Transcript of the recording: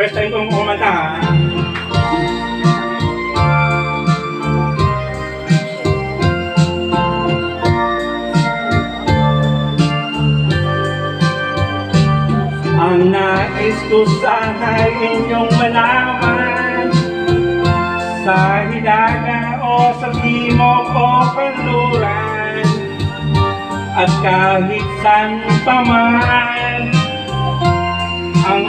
First time kong kumanta ha. Ang nais ko sana inyong malaman, sa hilaga o sa timog o kanluran, at kahit saan pa man, ang